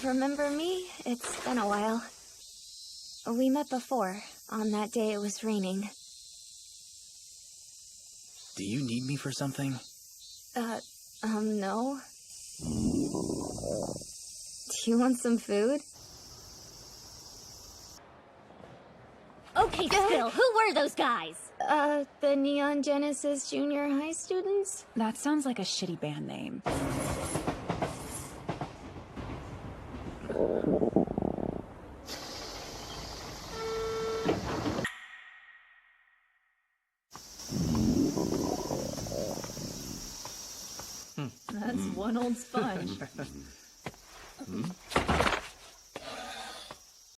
Remember me? It's been a while. We met before, on that day it was raining. Do you need me for something? No. Do you want some food? Okay, Spill, who were those guys? The Neon Genesis Junior High students? That sounds like a shitty band name. That's one old sponge.